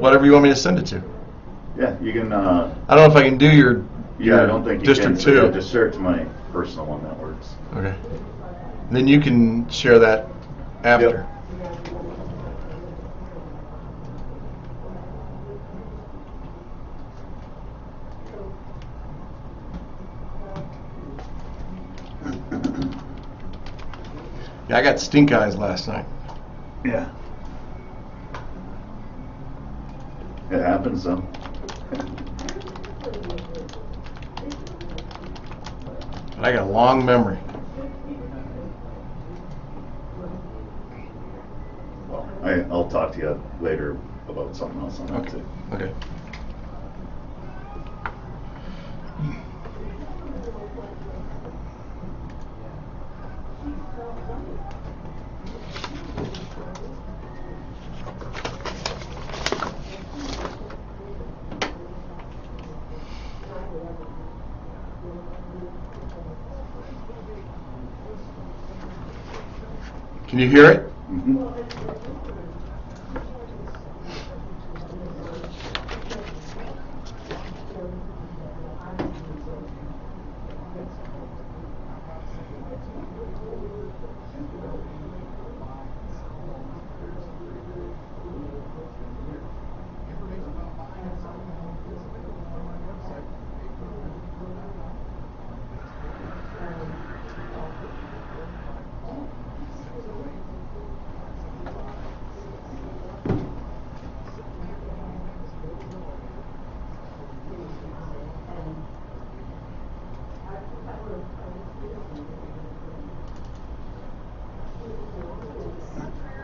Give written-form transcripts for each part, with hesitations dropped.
whatever you want me to send it to. Yeah, you can. I don't know if I can do your Yeah, I don't think you District can. 2. Yeah, just share it to my personal one. That works. Okay. Then you can share that after. Yeah, I got stink eyes last night. Yeah. It happens though. But I got a long memory. Well, I'll talk to you later about something else on that too. Okay. Can you hear it? Mm-hmm.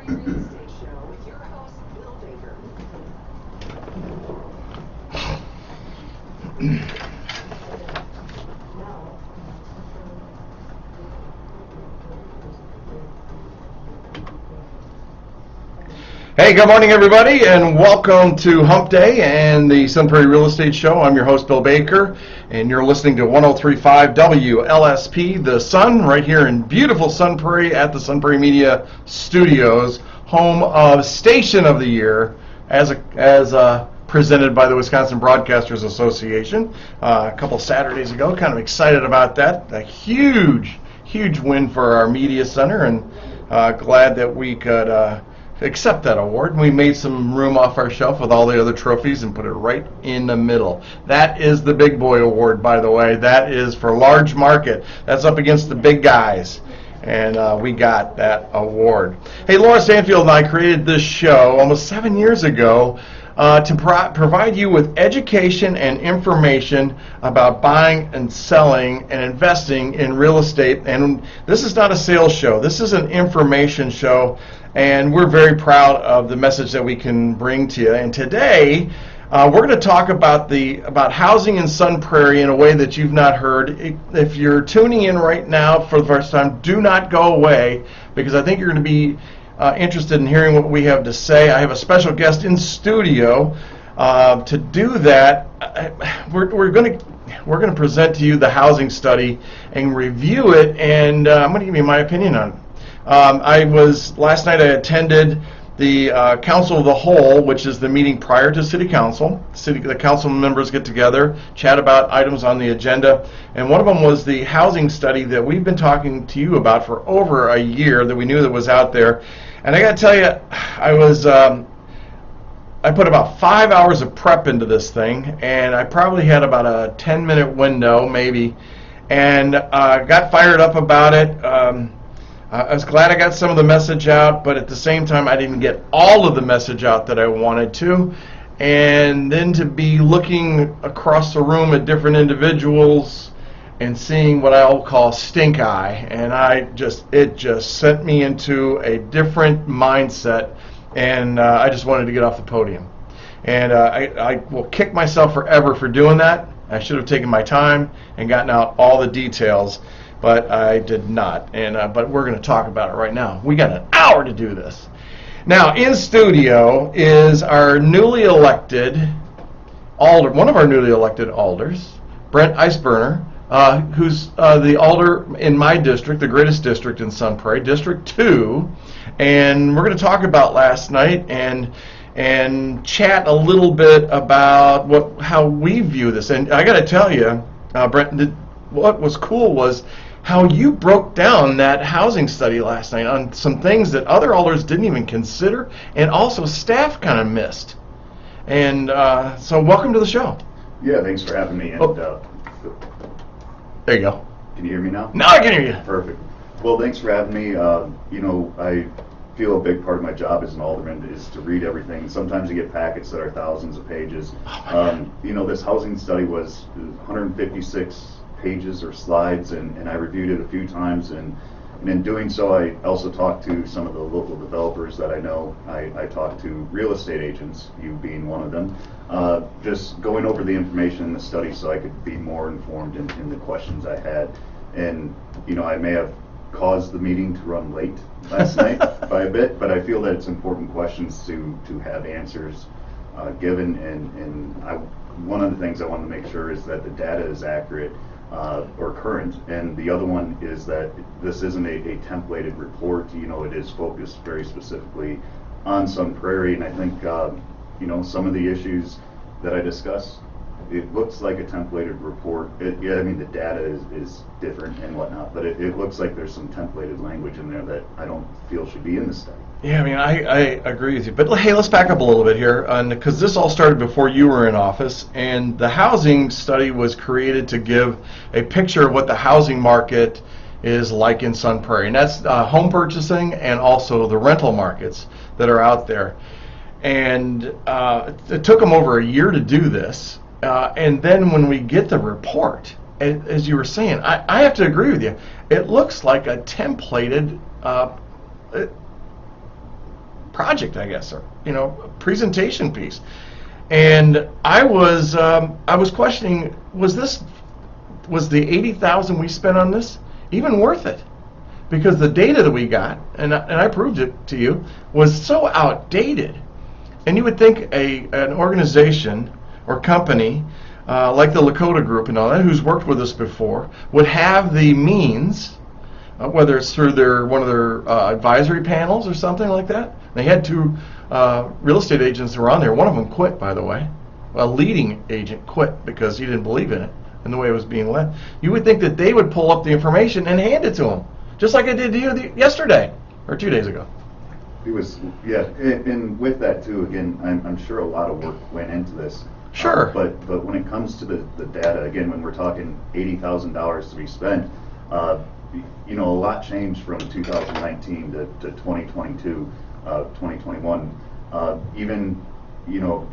Prairie Real Estate Show with your host, Bill Baker. Hey, good morning, everybody, and welcome to Hump Day and the Sun Prairie Real Estate Show. I'm your host, Bill Baker, and you're listening to 103.5 WLSP, The Sun, right here in beautiful Sun Prairie at the Sun Prairie Media Studios, home of Station of the Year, as presented by the Wisconsin Broadcasters Association a couple Saturdays ago. Kind of excited about that. A huge win for our media center, and glad that we could accept that award. We made some room off our shelf with all the other trophies and put it right in the middle. That is the Big Boy Award, by the way. That is for large market. That's up against the big guys. And we got that award. Hey, Laura Stanfield and I created this show almost 7 years ago to provide you with education and information about buying and selling and investing in real estate. And this is not a sales show. This is an information show. And we're very proud of the message that we can bring to you. And today, we're going to talk about housing in Sun Prairie in a way that you've not heard. If you're tuning in right now for the first time, do not go away, because I think you're going to be interested in hearing what we have to say. I have a special guest in studio. To do that, we're going to present to you the housing study and review it, and I'm going to give you my opinion on it. Last night I attended the Council of the Whole, which is the meeting prior to City Council. The council members get together, chat about items on the agenda, and one of them was the housing study that we've been talking to you about for over a year, that we knew that was out there. And I got to tell you, I put about 5 hours of prep into this thing, and I probably had about a 10-minute window, maybe, and got fired up about it. I was glad I got some of the message out, but at the same time, I didn't get all of the message out that I wanted to. And then to be looking across the room at different individuals and seeing what I'll call stink eye, and it just sent me into a different mindset, and I just wanted to get off the podium. And I will kick myself forever for doing that. I should have taken my time and gotten out all the details, but I did not. And but we're going to talk about it right now. We got an hour to do this. Now, in studio is our newly elected alder, one of our newly elected alders, Brent Eisberner, who's the alder in my district, the greatest district in Sun Prairie, District 2. And we're going to talk about last night and and chat a little bit about how we view this. And I got to tell you, Brent, what was cool was how you broke down that housing study last night on some things that other alders didn't even consider, and also staff kind of missed. And so welcome to the show. Yeah, thanks for having me. And, there you go. Can you hear me now? Now I can hear you. Perfect. Well, thanks for having me. I feel a big part of my job as an alderman is to read everything. Sometimes you get packets that are thousands of pages. This housing study was 156 pages or slides, and I reviewed it a few times, and in doing so, I also talked to some of the local developers that I know. I talked to real estate agents, you being one of them, just going over the information in the study so I could be more informed in the questions I had. And I may have caused the meeting to run late last night by a bit, but I feel that it's important questions to have answers given, and one of the things I want to make sure is that the data is accurate or current, and the other one is that this isn't a templated report. It is focused very specifically on Sun Prairie, and I think some of the issues that I discussed, it looks like a templated report. The data is different and whatnot, but it looks like there's some templated language in there that I don't feel should be in the study. Yeah, I agree with you. But hey, let's back up a little bit here, because this all started before you were in office, and the housing study was created to give a picture of what the housing market is like in Sun Prairie, and that's home purchasing and also the rental markets that are out there. And it took them over a year to do this, and then when we get the report, as you were saying, I have to agree with you. It looks like a templated project, I guess, or presentation piece. And I was questioning, was the $80,000 we spent on this even worth it? Because the data that we got, and I proved it to you, was so outdated. And you would think an organization or company like the Lakota Group and all that, who's worked with us before, would have the means, whether it's through one of their advisory panels or something like that. They had two real estate agents that were on there. One of them quit, by the way. A leading agent quit because he didn't believe in it and the way it was being led. You would think that they would pull up the information and hand it to him, just like I did to you yesterday or 2 days ago. It was, yeah, and with that too, again, I'm sure a lot of work went into this. Sure. But when it comes to the data, again, when we're talking $80,000 to be spent, a lot changed from 2019 to 2022, 2021.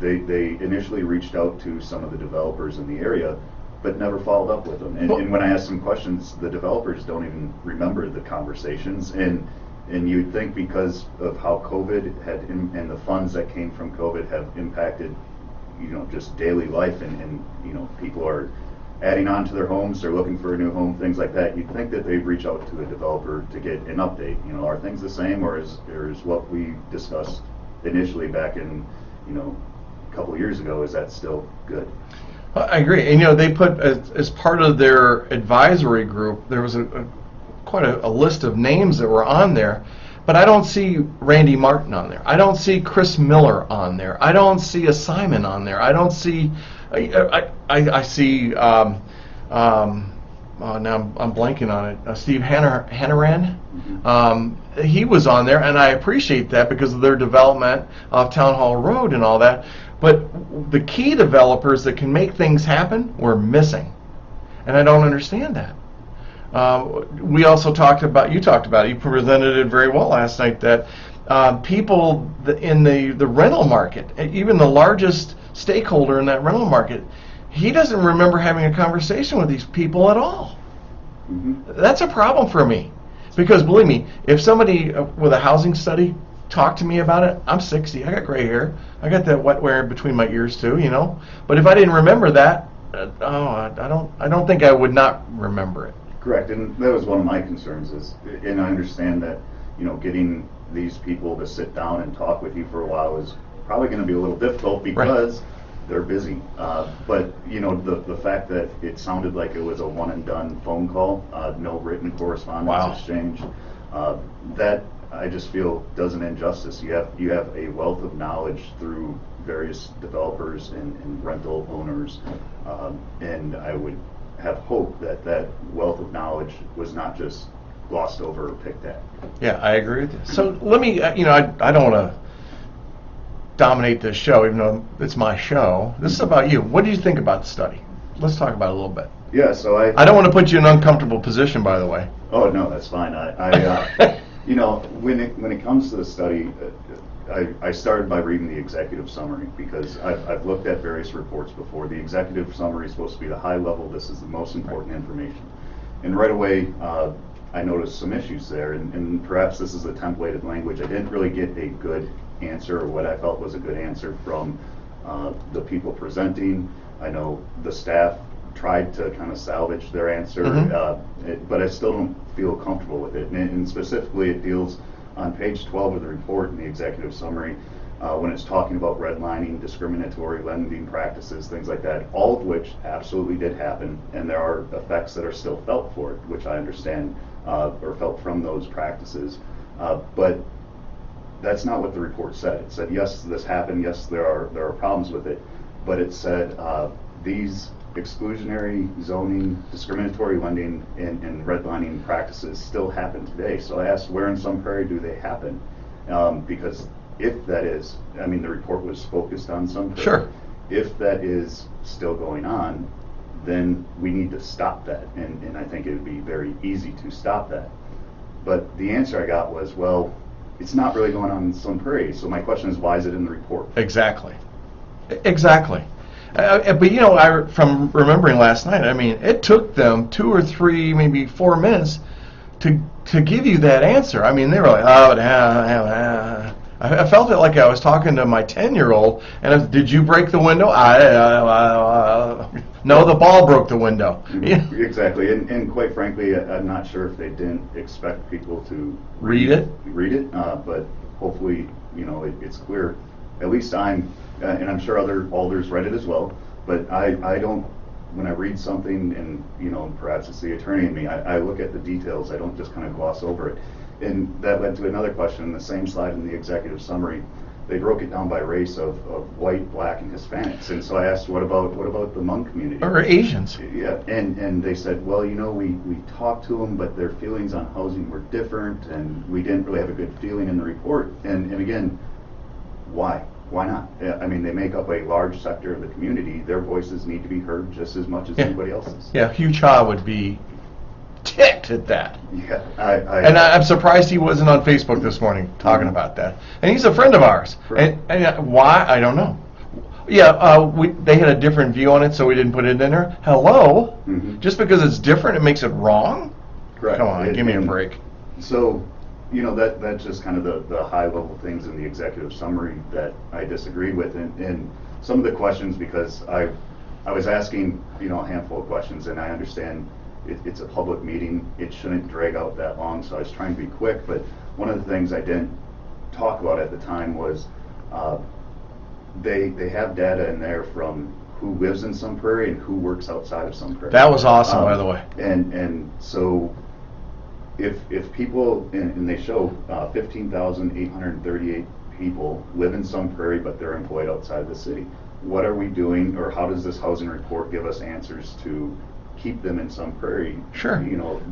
They initially reached out to some of the developers in the area, but never followed up with them. And when I asked some questions, the developers don't even remember the conversations. And you'd think because of how COVID and the funds that came from COVID have impacted, just daily life, and people are adding on to their homes, they're looking for a new home, things like that. You'd think that they'd reach out to a developer to get an update. Are things the same, or is what we discussed initially back in, a couple of years ago, is that still good? I agree. And they put as part of their advisory group, there was quite a list of names that were on there, but I don't see Randy Martin on there. I don't see Chris Miller on there. I don't see a Simon on there. I don't see. I see. Now I'm blanking on it. Steve Hannaran. Mm-hmm. He was on there, and I appreciate that because of their development of Town Hall Road and all that. But the key developers that can make things happen were missing, and I don't understand that. We also you presented it very well last night, that people in the rental market, even the largest stakeholder in that rental market, he doesn't remember having a conversation with these people at all. Mm-hmm. That's a problem for me, because believe me, if somebody with a housing study talked to me about it, I'm 60, I got gray hair, I got that wet wear between my ears too, but if I didn't remember that, I don't think I would not remember it. Correct, and that was one of my concerns and I understand that, getting these people to sit down and talk with you for a while is probably going to be a little difficult because they're busy. But, the fact that it sounded like it was a one and done phone call, no written correspondence exchange, that I just feel does an injustice. You have a wealth of knowledge through various developers and rental owners, and I would have hope that that wealth of knowledge was not just glossed over or picked at. Yeah, I agree with you. So let me, I don't want to dominate this show, even though it's my show. This is about you. What do you think about the study? Let's talk about it a little bit. Yeah, so I don't want to put you in an uncomfortable position, by the way. Oh no, that's fine. When it comes to the study, I started by reading the executive summary because I've looked at various reports before. The executive summary is supposed to be the high level. This is the most important information, and right away I noticed some issues there, and perhaps this is a templated language. I didn't really get a good answer, or what I felt was a good answer from the people presenting. I know the staff tried to kind of salvage their answer, but I still don't feel comfortable with it. And specifically, it deals on page 12 of the report in the executive summary when it's talking about redlining, discriminatory lending practices, things like that, all of which absolutely did happen, and there are effects that are still felt for it, which I understand or felt from those practices. But that's not what the report said. It said, yes, this happened, yes, there are problems with it, but it said these exclusionary zoning, discriminatory lending, and redlining practices still happen today. So I asked, where in Sun Prairie do they happen? Because if that is, the report was focused on Sun Prairie. Sure. If that is still going on, then we need to stop that. And I think it would be very easy to stop that. But the answer I got was, well, it's not really going on in Sun Prairie. So my question is, why is it in the report? Exactly. But from remembering last night, it took them 2 or 3, maybe 4 minutes to give you that answer. They were like, I felt it like I was talking to my 10-year-old, and did you break the window? No, the ball broke the window. Exactly, and quite frankly, I'm not sure if they didn't expect people to read it, but hopefully, it's clear. At least and I'm sure other alders read it as well, but I don't, when I read something and, perhaps it's the attorney in me, I look at the details, I don't just kind of gloss over it. And that led to another question. In the same slide in the executive summary, they broke it down by race of white, black, and Hispanics. And so I asked, what about the Hmong community? Or Asians. Yeah, and they said, well, we talked to them, but their feelings on housing were different, and we didn't really have a good feeling in the report. And again, why? Why not? They make up a large sector of the community. Their voices need to be heard just as much as anybody else's. Yeah, Hugh Cha would be ticked at that. Yeah, I'm surprised he wasn't on Facebook this morning talking about that. And he's a friend of ours. Right. And why? I don't know. Yeah, they had a different view on it, so we didn't put it in there. Hello? Mm-hmm. Just because it's different, it makes it wrong? Correct. Come on, give me a break. So, that's just kind of the high-level things in the executive summary that I disagreed with. And some of the questions, because I was asking, a handful of questions, and I understand it's a public meeting. It shouldn't drag out that long, so I was trying to be quick. But one of the things I didn't talk about at the time was they have data in there from who lives in Sun Prairie and who works outside of Sun Prairie. That was awesome, by the way. And so if people, and they show 15,838 people live in Sun Prairie, but they're employed outside of the city. What are we doing, or how does this housing report give us answers to keep them in Sun Prairie? Sure.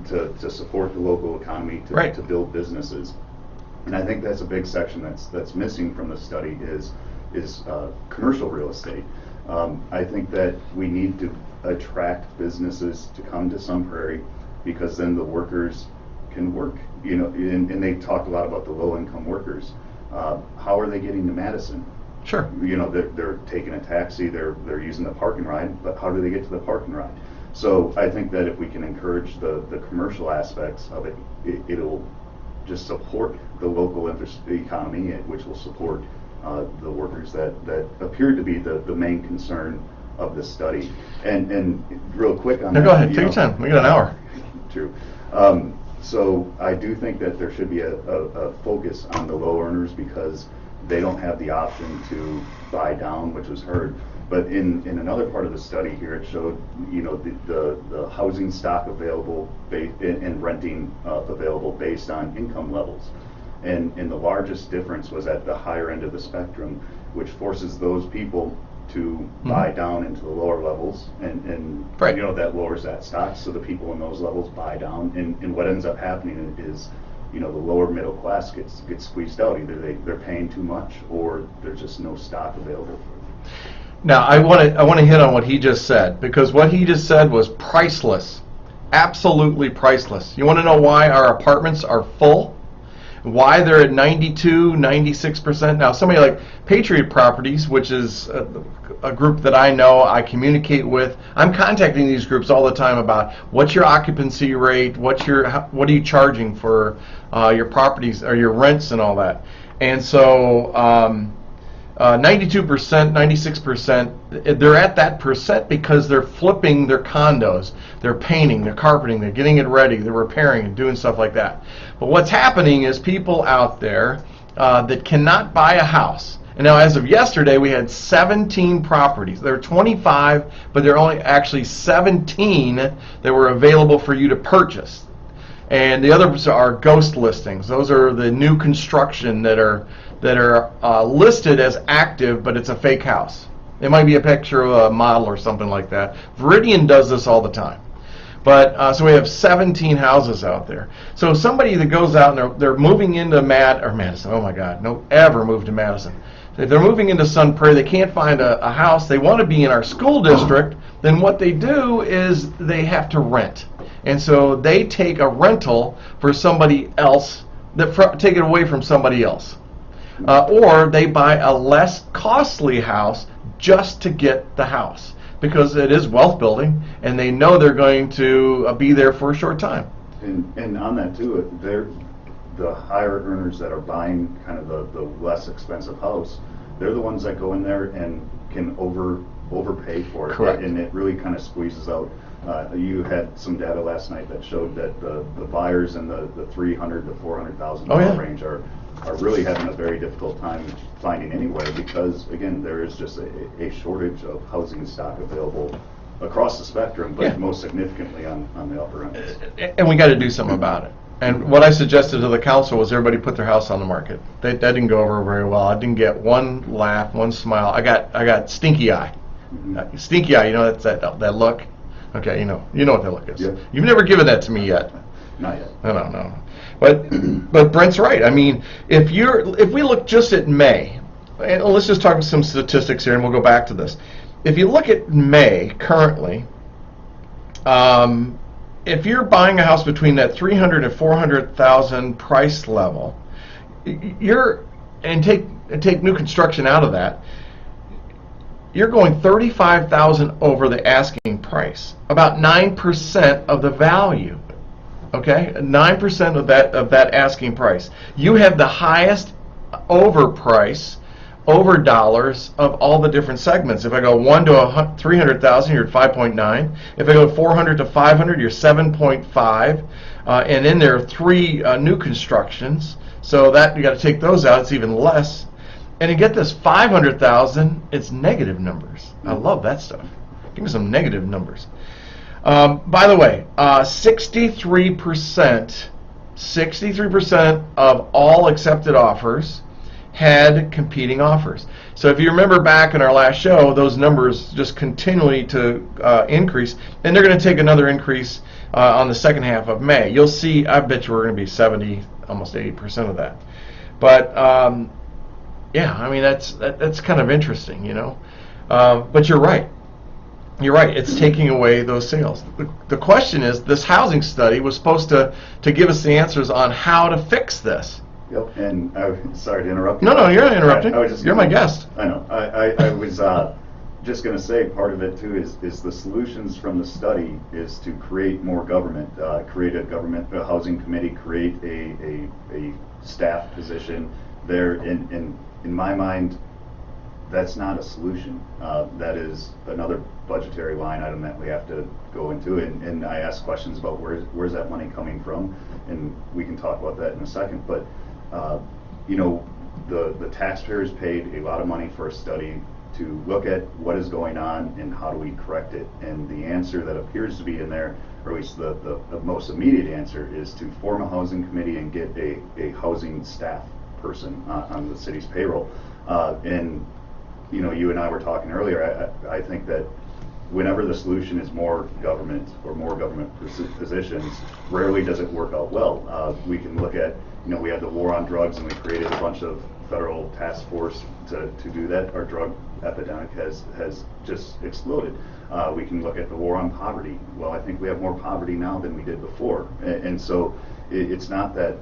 To support the local economy, to build businesses. And I think that's a big section that's missing from the study is commercial real estate. I think that we need to attract businesses to come to Sun Prairie, because then the workers can work. And they talked a lot about the low-income workers. How are they getting to Madison? Sure. They're taking a taxi, they're using the park and ride, but how do they get to the park and ride? So I think that if we can encourage the commercial aspects of it, it'll just support the local economy, which will support the workers that appear to be the main concern of the study. And real quick on that. Go ahead, take your time. We got an hour. True. So I do think that there should be a focus on the low earners, because they don't have the option to buy down, which was heard. But in another part of the study here, it showed the housing stock available and renting available based on income levels. And the largest difference was at the higher end of the spectrum, which forces those people to buy down into the lower levels, and Right. that lowers that stock, so the people in those levels buy down, and what ends up happening is, the lower middle class gets squeezed out. Either they're paying too much, or there's just no stock available for them. Now, I want to hit on what he just said, because what he just said was priceless, absolutely priceless. You want to know why our apartments are full? Why they're at 92, 96%? Now, somebody like Patriot Properties, which is a group that I know, I communicate with, I'm contacting these groups all the time about what's your occupancy rate, what are you charging for your properties or your rents and all that. And so 92%, 96%, they're at that percent because they're flipping their condos, they're painting, they're carpeting, they're getting it ready, they're repairing and doing stuff like that. But what's happening is people out there that cannot buy a house. And now, as of yesterday, we had 17 properties. There were 25, but there are only actually 17 that were available for you to purchase. And the others are ghost listings. Those are the new construction that are listed as active, but it's a fake house. It might be a picture of a model or something like that. Viridian does this all the time. But so we have 17 houses out there. So somebody that goes out and they're moving into Madison. Oh my God, don't ever move to Madison. If they're moving into Sun Prairie, they can't find a house. They want to be in our school district. Then what they do is they have to rent, and so they take a rental for somebody else. Take it away from somebody else. Or they buy a less costly house just to get the house, because it is wealth building and they know they're going to be there for a short time. And on that too, the higher earners that are buying kind of the less expensive house, they're the ones that go in there and can overpay for it. Correct. And it really kind of squeezes out. You had some data last night that showed that the buyers in the $300,000 to $400,000 range are really having a very difficult time finding anywhere, because again, there is just a shortage of housing stock available across the spectrum, but most significantly on the upper ends. And we got to do something about it. And what I suggested to the council was everybody put their house on the market. That didn't go over very well. I didn't get one laugh, one smile. I got stinky eye. Mm-hmm. Stinky eye. You know that look. Okay, you know what that look is. Yeah. You've never given that to me yet. Not yet. No. But Brent's right. I mean, if we look just at May, and let's just talk some statistics here, and we'll go back to this. If you look at May currently, if you're buying a house between that 300 and 400,000 price level, take new construction out of that, you're going 35,000 over the asking price, about 9% of the value. Okay, 9% of that asking price. You have the highest over dollars of all the different segments. If I go 1 to 300,000, you're at 5.9. If I go 400 to 500, you're 7.5. And then there are 3 new constructions. So that you got to take those out. It's even less. And you get this 500,000. It's negative numbers. I love that stuff. Give me some negative numbers. By the way, 63% of all accepted offers had competing offers. So if you remember back in our last show, those numbers just continually to increase, and they're going to take another increase on the second half of May. You'll see, I bet you we're going to be 70, almost 80% of that. But yeah, I mean that's kind of interesting, you know. But you're right. You're right. It's taking away those sales. The question is, this housing study was supposed to give us the answers on how to fix this. Yep. And sorry to interrupt you. No, you're not interrupting. You're my guest. I know. I was just going to say part of it too is the solutions from the study is to create more government, create a housing committee, create a staff position there. In my mind, that's not a solution. That is another budgetary line item that we have to go into, and I ask questions about where's that money coming from, and we can talk about that in a second. But the taxpayers paid a lot of money for a study to look at what is going on and how do we correct it, and the answer that appears to be in there or at least the most immediate answer, is to form a housing committee and get a housing staff person on the city's payroll. And you and I were talking earlier, I think that whenever the solution is more government or more government positions, rarely does it work out well. We can look at, we had the war on drugs and we created a bunch of federal task force to do that. Our drug epidemic has just exploded. We can look at the war on poverty. Well, I think we have more poverty now than we did before. And so it's not that,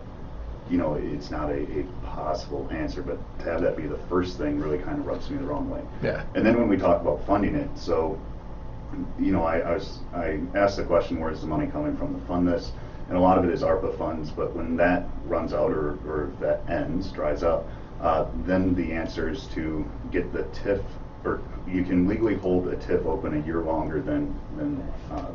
it's not a possible answer, but to have that be the first thing really kind of rubs me the wrong way. Yeah. And then when we talk about funding it, so, I asked the question, where's the money coming from to fund this? And a lot of it is ARPA funds, but when that runs out or that dries up, then the answer is to get the TIF, or you can legally hold a TIF open a year longer than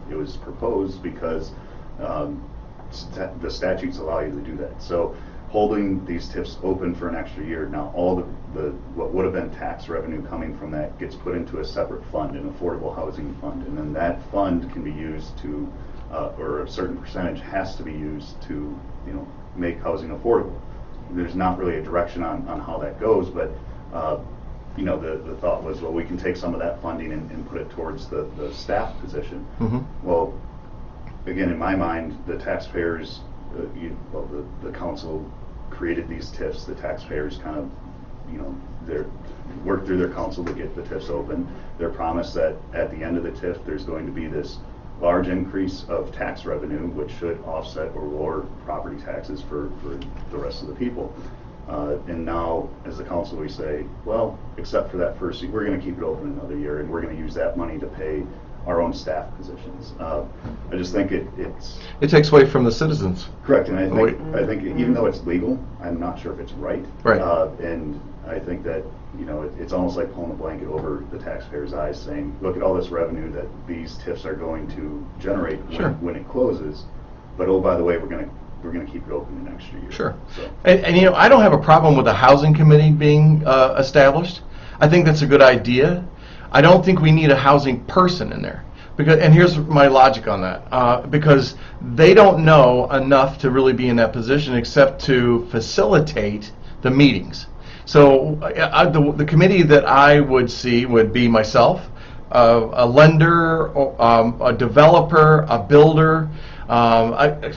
it was proposed, because the statutes allow you to do that. So holding these TIFs open for an extra year, now all the what would have been tax revenue coming from that gets put into a separate fund, an affordable housing fund, and then that fund can be used to, or a certain percentage has to be used to, make housing affordable. There's not really a direction on how that goes, but the thought was, well, we can take some of that funding and put it towards the staff position. Mm-hmm. Well, again, in my mind, the taxpayers, the council created these TIFs. The taxpayers kind of, they work through their council to get the TIFs open. They're promised that at the end of the TIF, there's going to be this large increase of tax revenue, which should offset or lower property taxes for the rest of the people. And now, as the council, we say, well, except for that first year, we're going to keep it open another year, and we're going to use that money to pay our own staff positions. I just think it takes away from the citizens. Correct, and I think even though it's legal, I'm not sure if it's right. Right. And I think that it's almost like pulling a blanket over the taxpayers' eyes, saying, look at all this revenue that these TIFs are going to generate when it closes, but oh, by the way, we're going to keep it open the next year. Sure. So. And I don't have a problem with a housing committee being established. I think that's a good idea. I don't think we need a housing person in there, and here's my logic on that, because they don't know enough to really be in that position except to facilitate the meetings. So the committee that I would see would be myself, a lender, a developer, a builder,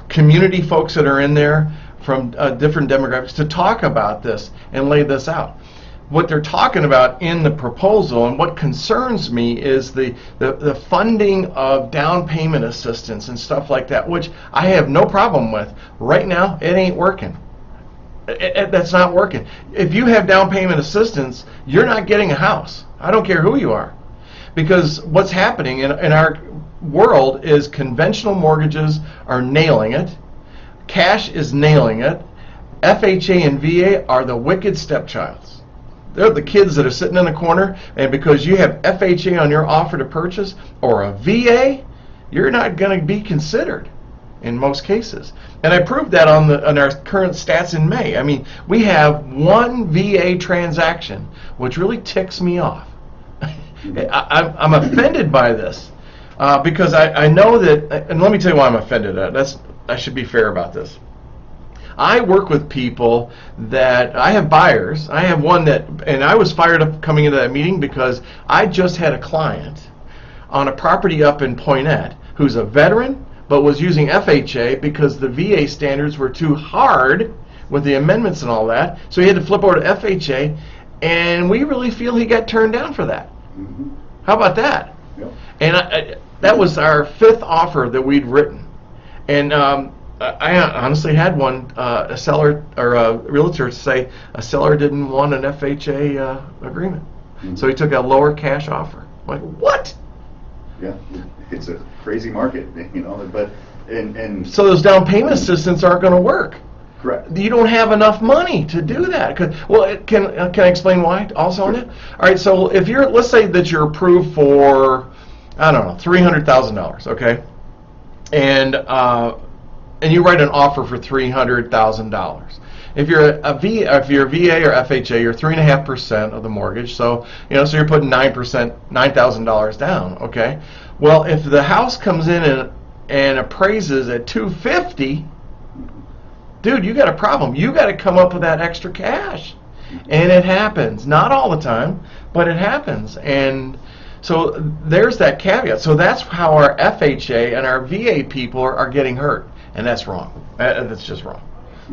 community folks that are in there from different demographics to talk about this and lay this out. What they're talking about in the proposal, and what concerns me, is the funding of down payment assistance and stuff like that, which I have no problem with. Right now, it ain't working. That's not working. If you have down payment assistance, you're not getting a house. I don't care who you are. Because what's happening in our world is conventional mortgages are nailing it. Cash is nailing it. FHA and VA are the wicked stepchilds. They're the kids that are sitting in the corner, and because you have FHA on your offer to purchase or a VA, you're not going to be considered in most cases. And I proved that on our current stats in May. I mean, we have one VA transaction, which really ticks me off. I'm offended by this because I know that, and let me tell you why I'm offended at it. I should be fair about this. I work with people that, I have buyers. I have one that, and I was fired up coming into that meeting because I just had a client on a property up in Poinette who's a veteran but was using FHA because the VA standards were too hard with the amendments and all that, so he had to flip over to FHA, and we really feel he got turned down for that. Mm-hmm. How about that? Yep. And that was our fifth offer that we'd written. And I honestly had one, a seller or a realtor say a seller didn't want an FHA agreement. Mm-hmm. So he took a lower cash offer. I'm like, what? Yeah, it's a crazy market, but and so those down payment assistance aren't going to work. Correct. You don't have enough money to do that. Can I explain why also on it? All right, so if let's say that you're approved for, I don't know, $300,000, okay? And you write an offer for $300,000. If you're a VA or FHA, you're 3.5% of the mortgage. So so you're putting $9,000 down. Okay. Well, if the house comes in and appraises at 250, dude, you got a problem. You got to come up with that extra cash. And it happens. Not all the time, but it happens. And so there's that caveat. So that's how our FHA and our VA people are getting hurt. And that's wrong. That's just wrong.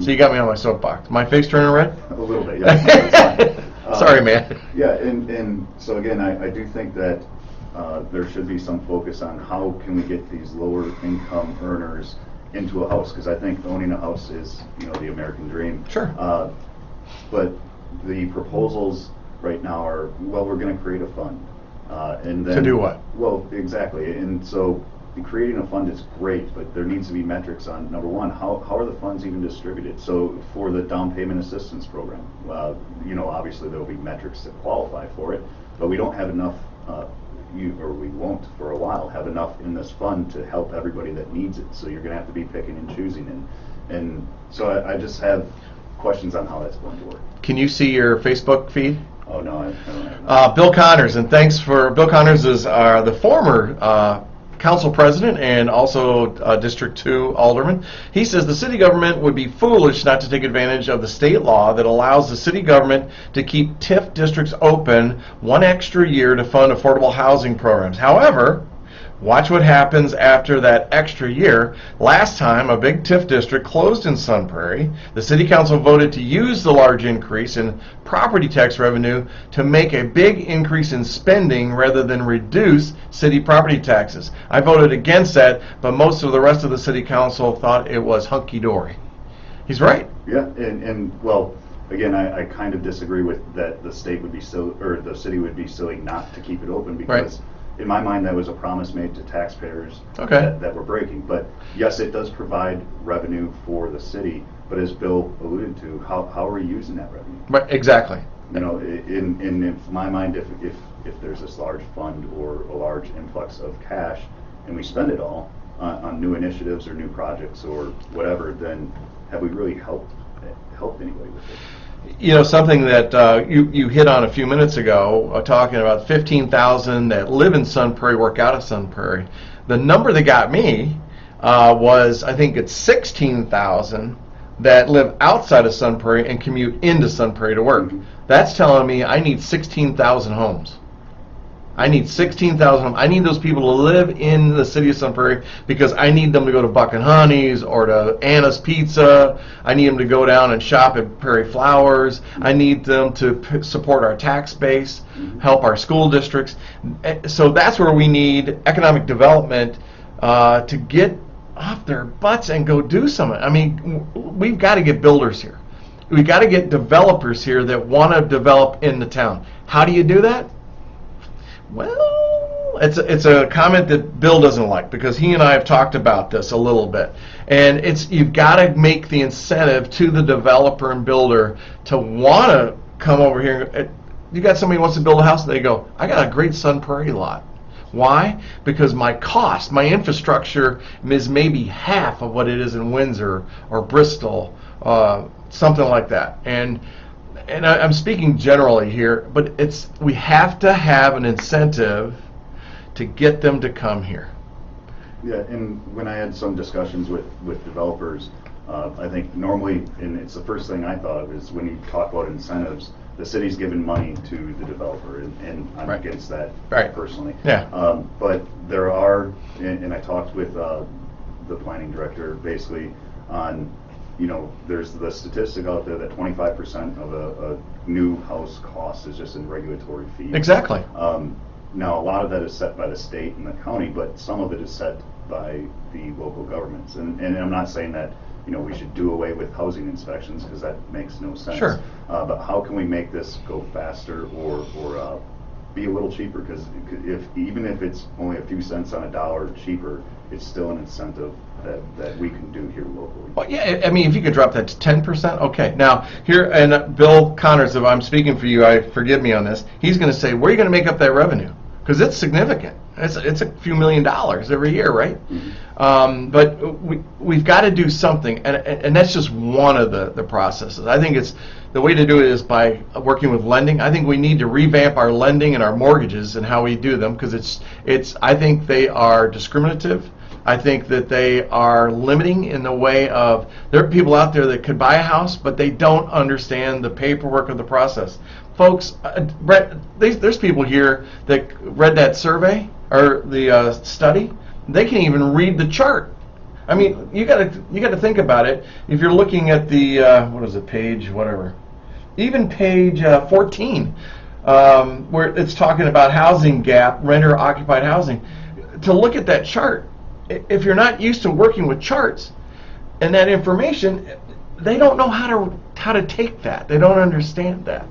So you got me on my soapbox. My face turning red? A little bit, yes. Sorry, man. Yeah, and so again, I do think that there should be some focus on how can we get these lower income earners into a house, because I think owning a house is, the American dream. Sure. But the proposals right now are, well, we're going to create a fund. And then, to do what? Well, exactly. And so creating a fund is great, but there needs to be metrics on, number one, how are the funds even distributed? So for the down payment assistance program, obviously there will be metrics to qualify for it, but we don't have enough, we won't for a while have enough in this fund to help everybody that needs it. So you're going to have to be picking and choosing. And so I just have questions on how that's going to work. Can you see your Facebook feed? Oh, no, I don't have Bill Connors, and thanks for Bill Connors is the former council president and also District 2 alderman. He says the city government would be foolish not to take advantage of the state law that allows the city government to keep TIF districts open one extra year to fund affordable housing programs. However, watch what happens after that extra year. Last time a big TIF district closed in Sun Prairie, the city council voted to use the large increase in property tax revenue to make a big increase in spending rather than reduce city property taxes. I voted against that, but most of the rest of the city council thought it was hunky-dory. He's right. Yeah, and well, again, I kind of disagree with that. The state would be the city would be silly not to keep it open, because in my mind, that was a promise made to taxpayers that we're breaking. But yes, it does provide revenue for the city. But as Bill alluded to, how are we using that revenue? Right, exactly. In my mind, if there's this large fund or a large influx of cash, and we spend it all on new initiatives or new projects or whatever, then have we really helped anybody with it? Something that you hit on a few minutes ago, talking about 15,000 that live in Sun Prairie, work out of Sun Prairie. The number that got me was, I think it's 16,000 that live outside of Sun Prairie and commute into Sun Prairie to work. Mm-hmm. That's telling me I need 16,000 homes. I need 16,000 homes. I need those people to live in the city of Sun Prairie, because I need them to go to Buck and Honey's or to Anna's Pizza. I need them to go down and shop at Prairie Flowers. I need them to support our tax base, help our school districts. So that's where we need economic development to get off their butts and go do something. I mean, we've got to get builders here. We've got to get developers here that want to develop in the town. How do you do that? Well, it's a comment that Bill doesn't like, because he and I have talked about this a little bit. And you've got to make the incentive to the developer and builder to want to come over here. You got somebody who wants to build a house, and they go, I got a great Sun Prairie lot. Why? Because my infrastructure is maybe half of what it is in Windsor or Bristol, something like that. And I'm speaking generally here, but we have to have an incentive to get them to come here. Yeah, and when I had some discussions with developers, I think normally, and it's the first thing I thought of, is when you talk about incentives, the city's giving money to the developer, and I'm against that personally. Yeah. But there are, and I talked with the planning director basically on, there's the statistic out there that 25% of a new house cost is just in regulatory fees. Exactly. Now, a lot of that is set by the state and the county, but some of it is set by the local governments. And I'm not saying that we should do away with housing inspections, because that makes no sense. Sure. But how can we make this go faster or be a little cheaper? Because even if it's only a few cents on a dollar cheaper, it's still an incentive that we can do here locally. Well, yeah, I mean, if you could drop that to 10%, okay. Now, here, and Bill Connors, if I'm speaking for you, forgive me on this, he's going to say, where are you going to make up that revenue? Because it's significant. It's a few $1 million every year, right? Mm-hmm. But we've got to do something, and that's just one of the processes. I think the way to do it is by working with lending. I think we need to revamp our lending and our mortgages and how we do them, because I think they are discriminative. I think that they are limiting in the way of, there are people out there that could buy a house, but they don't understand the paperwork of the process. Folks, Brett, there's people here that read that survey or the study. They can even read the chart. I mean, you got to think about it. If you're looking at the what is it, page whatever, even page 14, where it's talking about housing gap, renter occupied housing. To look at that chart, if you're not used to working with charts and that information, they don't know how to take that. They don't understand that.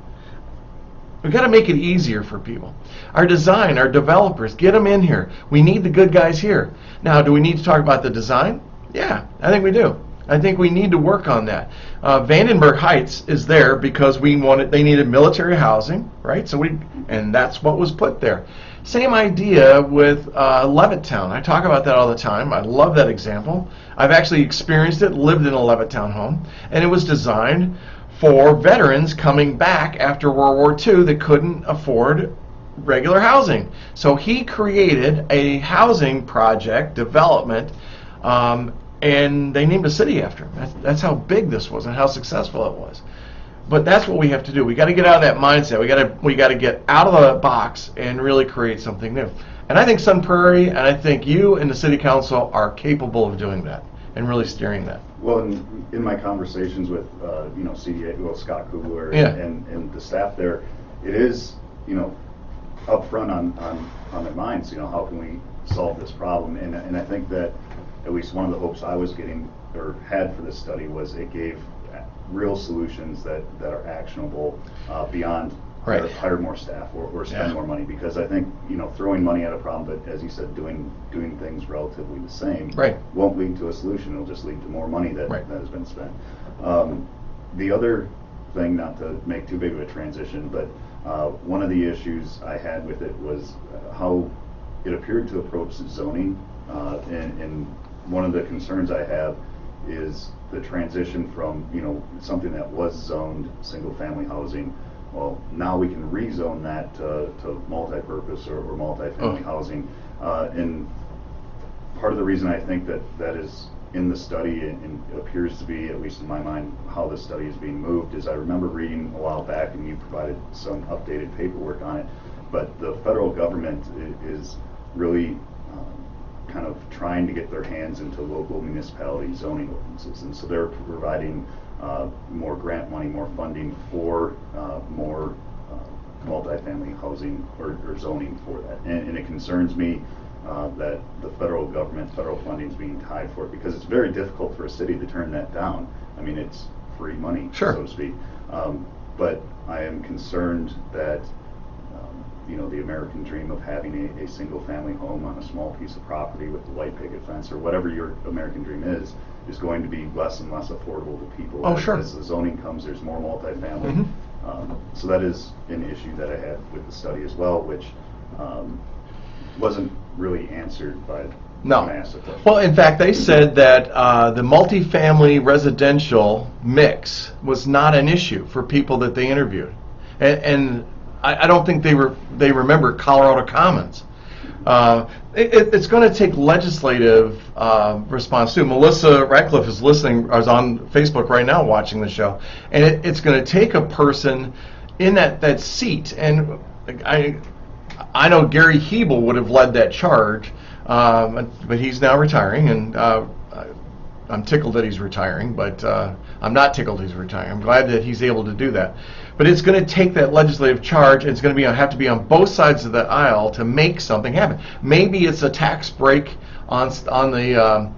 We've got to make it easier for people. Our design, our developers, get them in here. We need the good guys here. Now, do we need to talk about the design? Yeah, I think we do. I think we need to work on that. Vandenberg Heights is there because they needed military housing, right? And that's what was put there. Same idea with Levittown. I talk about that all the time. I love that example. I've actually experienced it, lived in a Levittown home, and it was designed for veterans coming back after World War II that couldn't afford regular housing. So he created a housing project development, and they named a city after him. That's how big this was and how successful it was. But that's what we have to do. We got to get out of that mindset. We got to get out of the box and really create something new. And I think Sun Prairie and I think you and the City Council are capable of doing that and really steering that. Well, in my conversations with CDA, Scott Kugler and the staff there, it is up front on their minds. How can we solve this problem? And I think that at least one of the hopes I was getting or had for this study was it gave real solutions that are actionable beyond hire more staff or spend more money, because I think throwing money at a problem, but as you said, doing things relatively the same won't lead to a solution. It'll just lead to more money that has been spent. The other thing, not to make too big of a transition, but one of the issues I had with it was how it appeared to approach zoning, and one of the concerns I have is the transition from something that was zoned single-family housing. Well, now we can rezone that to multi-purpose or multi-family housing, and part of the reason I think that is in the study and appears to be, at least in my mind, how the study is being moved is I remember reading a while back, and you provided some updated paperwork on it, but the federal government is really kind of trying to get their hands into local municipality zoning ordinances, and so they're providing more grant money, more funding for more multifamily housing or zoning for that. And it concerns me that the federal government, federal funding is being tied for it, because it's very difficult for a city to turn that down. I mean, it's free money, so to speak. But I am concerned that the American dream of having a single family home on a small piece of property with a white picket fence or whatever your American dream is going to be less and less affordable to people. As the zoning comes, there's more multifamily. So that is an issue that I had with the study as well, which wasn't really answered by when I asked the question. Well, in fact, they said that the multifamily residential mix was not an issue for people that they interviewed, and I don't think they remember Colorado Commons. It's going to take legislative response too. Melissa Ratcliffe is listening, or is on Facebook right now watching the show, and it's going to take a person in that seat. And I know Gary Hebel would have led that charge, but he's now retiring, and I'm tickled that he's retiring, but I'm not tickled he's retiring. I'm glad that he's able to do that. But it's going to take that legislative charge, and it's going to have to be on both sides of that aisle to make something happen. Maybe it's a tax break on the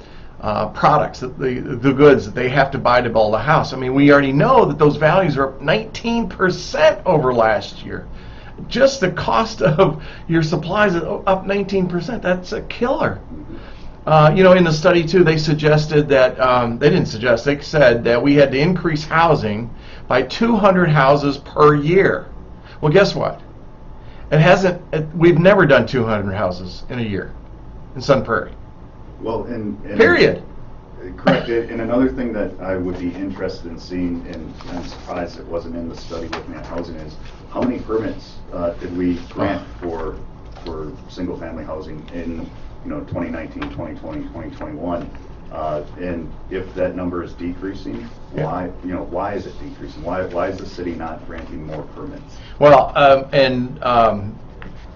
products, the goods that they have to buy to build a house. I mean, we already know that those values are up 19% over last year. Just the cost of your supplies is up 19%. That's a killer. In the study too, they suggested that they said that we had to increase housing by 200 houses per year. Well, guess what? We've never done 200 houses in a year in Sun Prairie. Well, and period. Correct. And another thing that I would be interested in seeing, and I'm surprised it wasn't in the study looking at housing, is how many permits did we grant for for single-family housing in 2019, 2020, 2021. And if that number is decreasing, why is it decreasing? Why is the city not granting more permits? Well,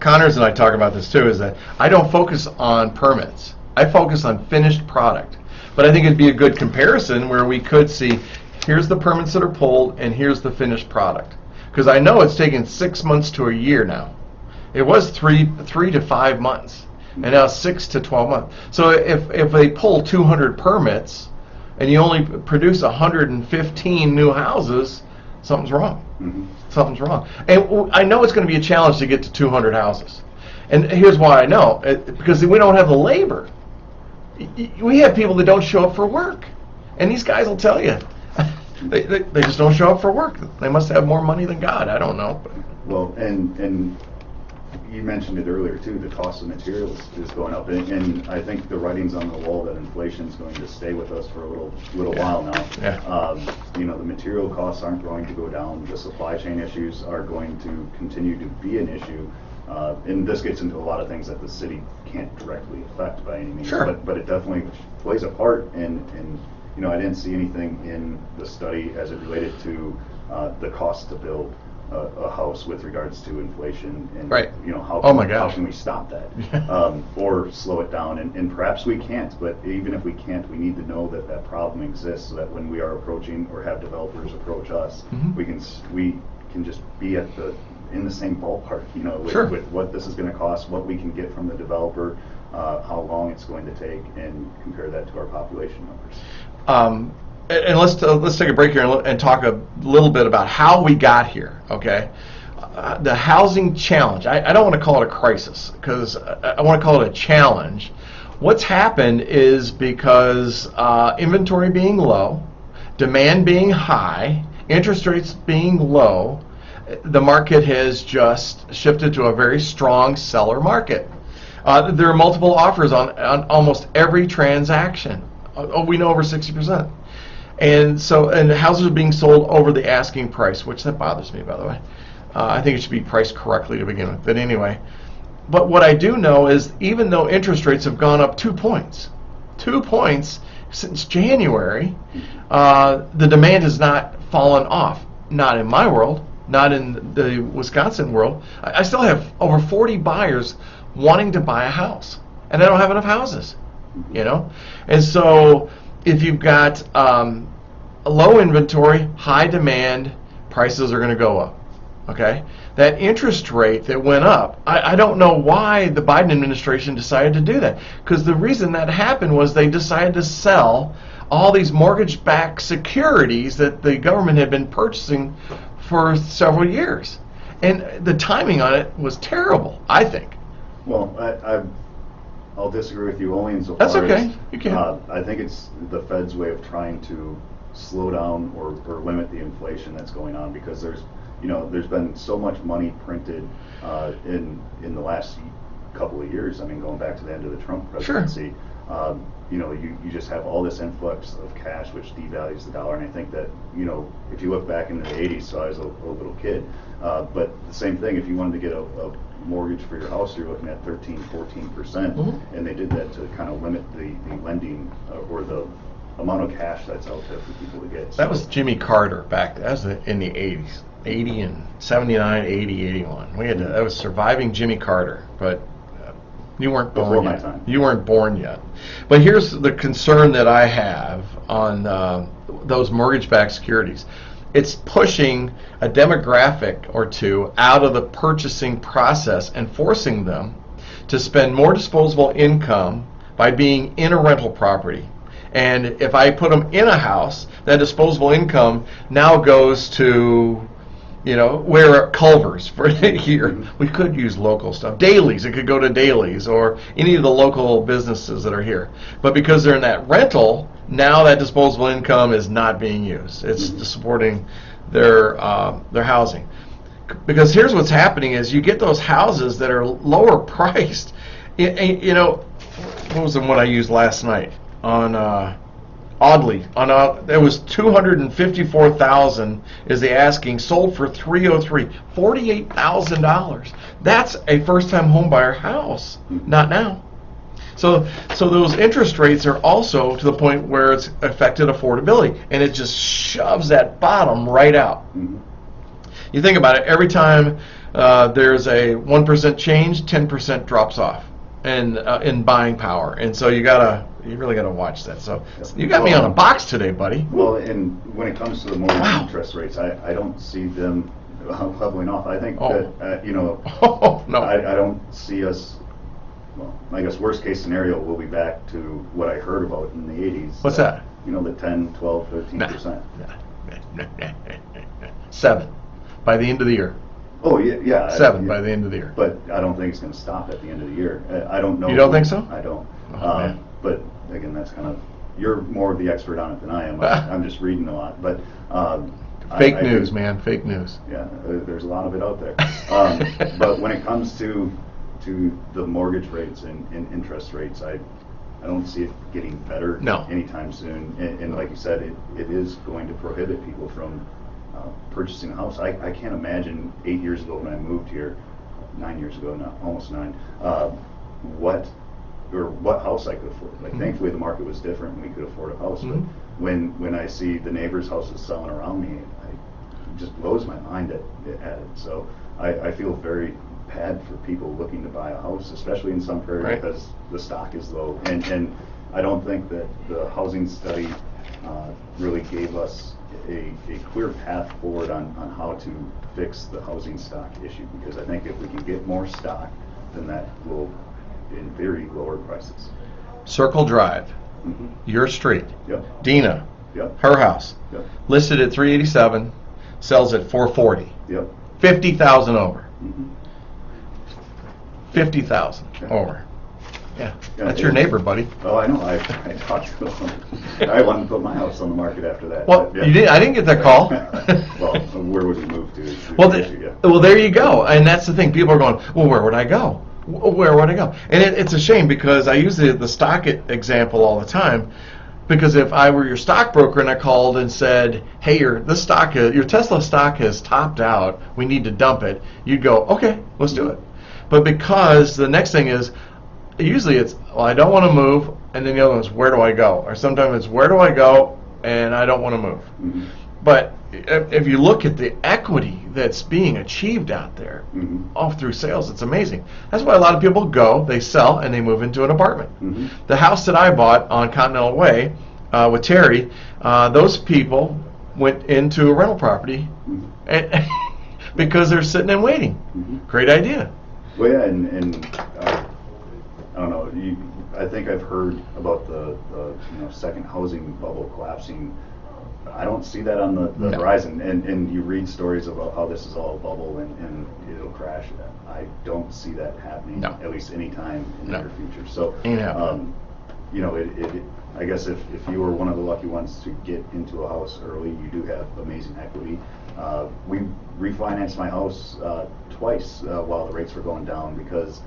Connors and I talk about this too, is that I don't focus on permits. I focus on finished product. But I think it'd be a good comparison where we could see, here's the permits that are pulled and here's the finished product. Because I know it's taken 6 months to a year now. It was three to 5 months, and now 6 to 12 months. So if they pull 200 permits and you only produce 115 new houses, something's wrong. Mm-hmm. Something's wrong. And I know it's going to be a challenge to get to 200 houses. And here's why I know. Because we don't have the labor. We have people that don't show up for work. And these guys will tell you. They just don't show up for work. They must have more money than God. I don't know. Well, and you mentioned it earlier too, the cost of materials is going up. And I think the writing's on the wall that inflation is going to stay with us for a little while now. Yeah. The material costs aren't going to go down. The supply chain issues are going to continue to be an issue. And this gets into a lot of things that the city can't directly affect by any means. Sure. But it definitely plays a part. And I didn't see anything in the study as it related to the cost to build a house with regards to inflation and Right. How Oh my gosh. how can we stop that or slow it down, and perhaps we can't, but even if we can't, we need to know that problem exists so that when we are approaching or have developers approach us, Mhm. we can just be in the same ballpark, Sure. with what this is going to cost, what we can get from the developer, how long it's going to take, and compare that to our population numbers. And let's take a break here and talk a little bit about how we got here. Okay, the housing challenge. I don't want to call it a crisis because I want to call it a challenge. What's happened is because inventory being low, demand being high, interest rates being low, the market has just shifted to a very strong seller market. There are multiple offers on almost every transaction. We know over 60%. And houses are being sold over the asking price, which that bothers me, by the way. I think it should be priced correctly to begin with. But anyway, but what I do know is even though interest rates have gone up 2 points since January, the demand has not fallen off. Not in my world, not in the Wisconsin world. I still have over 40 buyers wanting to buy a house, and I don't have enough houses, And so if you've got a low inventory, high demand, prices are going to go up. Okay, that interest rate that went up, I don't know why the Biden administration decided to do that. Because the reason that happened was they decided to sell all these mortgage-backed securities that the government had been purchasing for several years, and the timing on it was terrible, I think. Well, I'll disagree with you only insofar That's okay. as You can. I think it's the Fed's way of trying to slow down or limit the inflation that's going on, because there's been so much money printed in the last couple of years. I mean, going back to the end of the Trump presidency. Sure. You just have all this influx of cash, which devalues the dollar. And I think that, if you look back into the 80s, so I was a little kid, but the same thing, if you wanted to get a mortgage for your house, you're looking at 13, 14%, Mm-hmm. and they did that to kind of limit the lending or the amount of cash that's out there for people to get. That was Jimmy Carter back. That was in the 80s, 80 and 79, 80, 81. That was surviving Jimmy Carter, but you weren't born Before my yet. time. You weren't born yet. But here's the concern that I have on those mortgage-backed securities. It's pushing a demographic or two out of the purchasing process and forcing them to spend more disposable income by being in a rental property. And if I put them in a house, that disposable income now goes to, where Culver's for here. We could use local stuff. Dailies, it could go to Dailies or any of the local businesses that are here. But because they're in that rental, now that disposable income is not being used. It's supporting their housing. Because here's what's happening is you get those houses that are lower priced. What was the one I used last night on Oddly, it was 254,000 is the asking, sold for 303, $48,000. That's a first-time home buyer house. Not now. So those interest rates are also to the point where it's affected affordability, and it just shoves that bottom right out. Mhm. You think about it, every time there's a 1% change, 10% drops off in buying power, and so you really gotta watch that. So you got me on a box today, buddy. Well, and when it comes to the mortgage Wow. interest rates, I don't see them leveling off. I think Oh. that, Oh, no. I don't see us, well, I guess worst case scenario, we'll be back to what I heard about in the 80s. What's that? You know, the 10, 12, 13%. 7 by the end of the year. Oh, yeah. 7 by the end of the year. But I don't think it's going to stop at the end of the year. I don't know. You don't think so? I don't. Oh, man. But again, that's kind of, you're more of the expert on it than I am. I'm just reading a lot. But Fake news, man. Fake news. Yeah, there's a lot of it out there. But when it comes to the mortgage rates and interest rates, I don't see it getting better No. anytime soon. And like you said, it is going to prohibit people from purchasing a house. I can't imagine 8 years ago when I moved here, 9 years ago now, almost 9, what house I could afford. Like, thankfully the market was different and we could afford a house. But when I see the neighbors' houses selling around me, it just blows my mind at it. So I feel very bad for people looking to buy a house, especially in Sun Prairie, Right. because the stock is low. And I don't think that the housing study really gave us a clear path forward on how to fix the housing stock issue, because I think if we can get more stock, then that will, in theory, lower prices. Circle Drive, Mhm. your street. Yep. Dina, Yep. her house, Yep. listed at 387, sells at 440. Yep. 50,000 over. Mhm. 50,000 Yeah. over. Yeah, Yeah, that's your neighbor, buddy. Oh, I know. I talked to them. I wanted to put my house on the market after that. Well, but, yeah. you did. I didn't get that call. Well, where would we move to? Well, Yeah. well, there you go. And that's the thing. People are going, well, where would I go? Where would I go? And it's a shame, because I use the stock example all the time. Because if I were your stockbroker and I called and said, hey, your Tesla stock has topped out, we need to dump it, you'd go, okay, let's do it. But because the next thing is, usually it's, well, I don't want to move, and then the other one is, where do I go? Or sometimes it's, where do I go, and I don't want to move. Mhm. But if you look at the equity that's being achieved out there, Mhm. all through sales, it's amazing. That's why a lot of people go, they sell, and they move into an apartment. Mhm. The house that I bought on Continental Way with Terry, those people went into a rental property Mhm. and because they're sitting and waiting. Mhm. Great idea. Well, yeah, and I don't know. I think I've heard about the second housing bubble collapsing. I don't see that on the No. horizon. And you read stories about how this is all a bubble and it'll crash. I don't see that happening. No. At least any time in the No. near future. So, Ain't happening. I guess if you were one of the lucky ones to get into a house early, you do have amazing equity. We refinanced my house twice while the rates were going down, because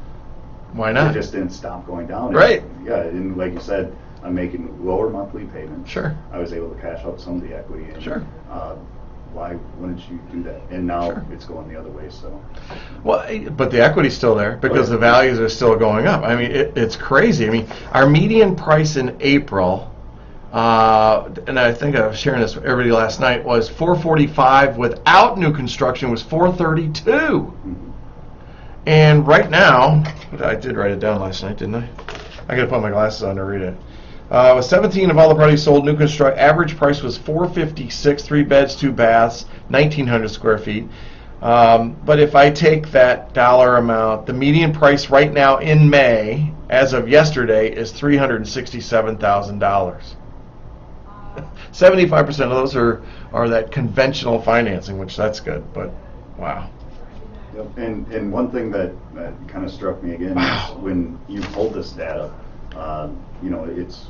Why it not? just didn't stop going down. Right. Yeah, and like you said, I'm making lower monthly payments. Sure. I was able to cash out some of the equity. And, Sure. why wouldn't you do that? And now Sure. it's going the other way. So. Well, but the equity's still there because Oh, yeah. the values are still going up. I mean, it's crazy. I mean, our median price in April, and I think I was sharing this with everybody last night, was $445. Without new construction, was $432. Mhm. And right now, I did write it down last night, didn't I? I got to put my glasses on to read it. With 17 of all the properties sold, new construct, average price was $456, 3 beds, 2 baths, 1,900 square feet. But if I take that dollar amount, the median price right now in May, as of yesterday, is $367,000. 75% of those are that conventional financing, which that's good, but wow. Yep. And one thing that kind of struck me again Wow. is when you pulled this data, it's